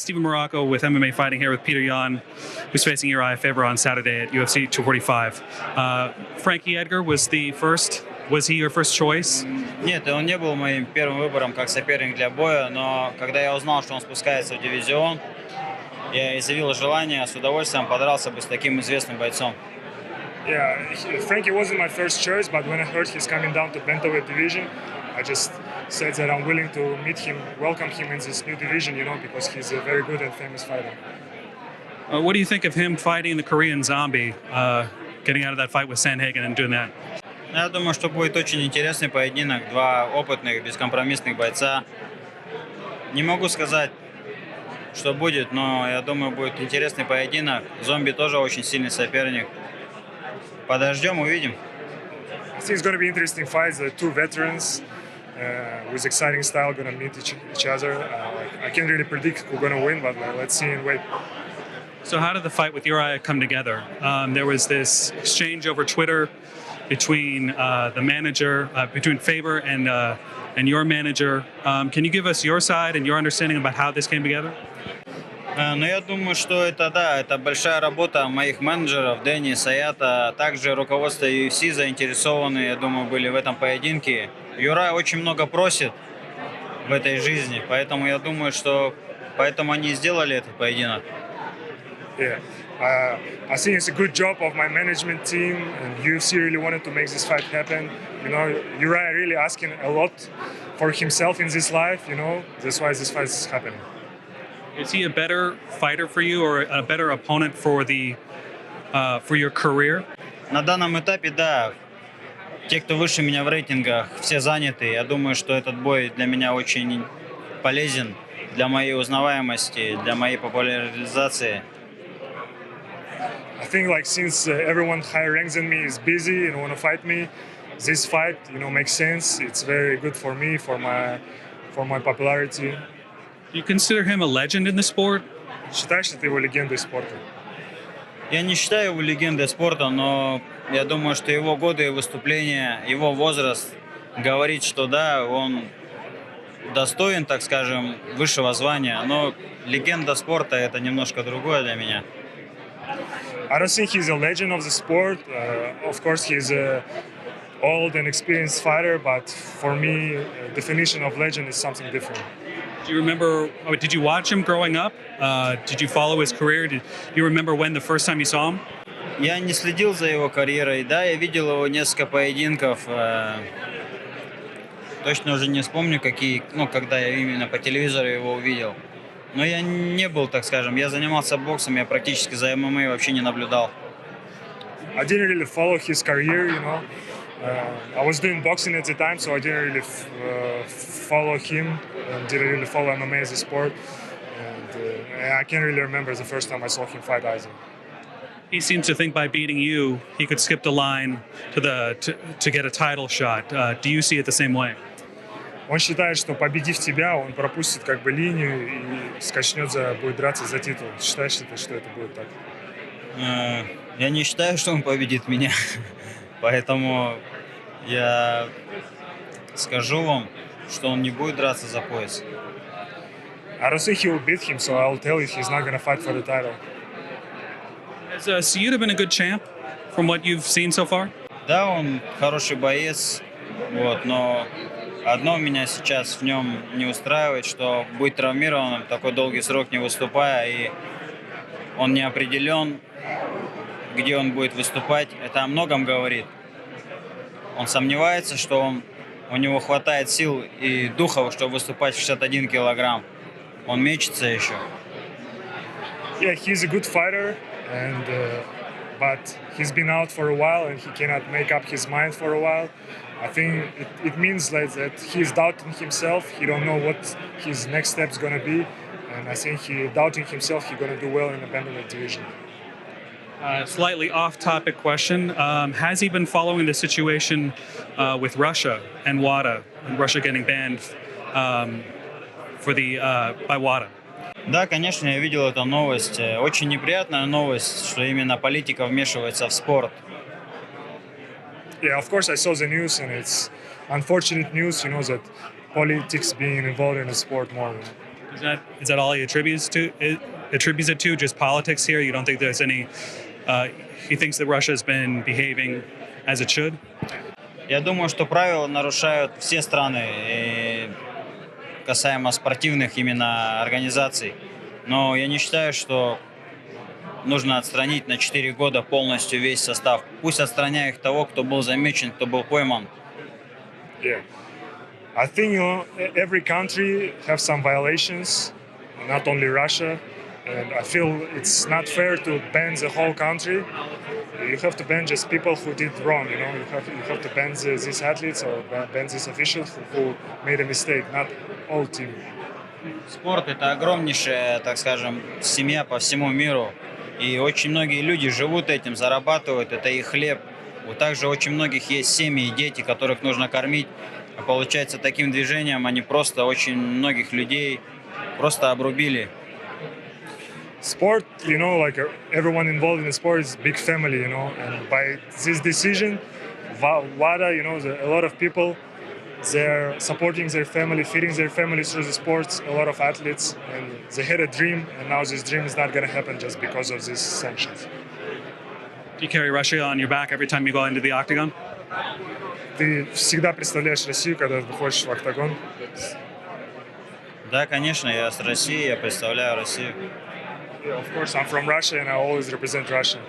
Stephen Morocco with MMA Fighting here with Petr Yan, who's facing Urijah Faber on Saturday at UFC 245. Frankie Edgar was the first. Was he your first choice? Нет, он не был моим первым выбором как соперник для боя, но когда я узнал, что он спускается в дивизион, я изъявил желание, с удовольствием подрался бы с таким известным бойцом. Yeah, Frankie wasn't my first choice, but when I heard he's coming down to bantamweight division, I just said that I'm willing to meet him, welcome him in this new division, because he's a very good and famous fighter. What do you think of him fighting the Korean Zombie, getting out of that fight with Sandhagen and doing that? Я думаю, что будет очень интересный поединок. Два опытных, бескомпромиссных бойца. Не могу сказать, что будет, но я думаю, будет интересный поединок. Зомби тоже очень сильный соперник. Подождем, увидим. I think it's going to be interesting fights. The two veterans with exciting style going to meet each other. I can't really predict who's going to win, but let's see and wait. So how did the fight with Urijah come together? There was this exchange over Twitter between the manager, between Faber and your manager. Can you give us your side and your understanding about how this came together? Но я думаю, что это большая работа моих менеджеров, Дэнни, Саята, также руководство UFC заинтересованы, я думаю, были в этом поединке. Юра очень много просит в этой жизни, поэтому я думаю, что поэтому они сделали этот поединок. Yeah, I think it's a good job of my management team, and UFC really wanted to make this fight happen. Urijah really asking a lot for himself in this life. That's why this fight is happening. Is he a better fighter for you or a better opponent for your career? На данном этапе, да. Те, кто выше меня в рейтингах, все заняты. Я думаю, что этот бой для меня очень полезен, для моей узнаваемости, для моей популяризации. I think since everyone higher ranks than me is busy and want to fight me, this fight, makes sense. It's very good for me, for my popularity. Do you consider him a legend in the sport? Считаешь ли ты его легендой спорта? Я не считаю его легендой спорта, но я думаю, что его годы и выступления, его возраст говорит, что да, он достоин, так скажем, высшего звания, но легенда спорта — это немножко другое для меня. I don't think he's a legend of the sport. Of course, he's an old and experienced fighter, but for me, definition of legend is something different. Do you remember, did you watch him growing up? Did you follow his career? Do you remember when the first time you saw him? Я не следил за его карьерой. Да, я видел его несколько поединков. Точно уже не вспомню, какие, когда я именно по телевизору его увидел. Но я не был, так скажем, я занимался боксом, я практически за ММА вообще не наблюдал. I didn't really follow his career, I was doing boxing at the time, so I didn't really follow him and didn't really follow MMA as a sport. And I can't really remember the first time I saw him fight either. He seems to think by beating you, he could skip the line to get a title shot. Do you see it the same way? Он считает, что победив тебя, он пропустит линию и будет драться за титул. Считаешь ли ты, что это будет так? Я не считаю, что он победит меня. Поэтому я скажу вам, что он не будет драться за пояс. I don't think he will beat him, so I'll tell you he's not going to fight for the title. Has Cejudo been a good champ from what you've seen so far? Да, он хороший боец, но одно меня сейчас в нем не устраивает, что быть травмированным такой долгий срок не выступая, и он не определен, где он будет выступать. Это о многом говорит. Он сомневается, что у него хватает сил и духов, чтобы выступать в 61 килограмм. Он мечется еще. Yeah, he's a good fighter, but he's been out for a while and he cannot make up his mind for a while. I think it means that he's doubting himself. He don't know what his next step's going to be, and I think doubting himself, he's going to do well in the bantamweight division. Slightly off-topic question. Has he been following the situation with Russia and WADA, and Russia getting banned by WADA? Да, конечно, я видел эту новость. Очень неприятная новость, что именно политика вмешивается в спорт. Yeah, of course I saw the news, and it's unfortunate news, that politics being involved in the sport more. Is that all he attributes it to just politics here? You don't think there's any? He thinks that Russia's been behaving as it should. Я думаю, что правила нарушают все страны, и касаемо спортивных именно организаций. Но я не считаю, что нужно отстранить на 4 года полностью весь состав. Пусть отстраняют того, кто был замечен, кто был пойман. Yeah. I think every country have some violations, not only Russia. And I feel it's not fair to ban the whole country. You have to ban just people who did wrong. You have to ban these athletes or ban these officials who made a mistake, not all team. Спорт – это огромнейшая, так скажем, семья по всему миру. И очень многие люди живут этим, зарабатывают, это их хлеб. Вот также очень многих есть семьи и дети, которых нужно кормить. А получается, таким движением они просто очень многих людей просто обрубили. Sport, like everyone involved in the sport is big family, and by this decision, WADA, a lot of people, they're supporting their family, feeding their family through the sports, a lot of athletes, and they had a dream, and now this dream is not going to happen just because of these sanctions. Do you carry Russia on your back every time you go into the octagon? Ты всегда представляешь Россию, когда выходишь в октагон? Да, конечно, я с России, я представляю Россию. Yeah, of course, I'm from Russia and I always represent Russia.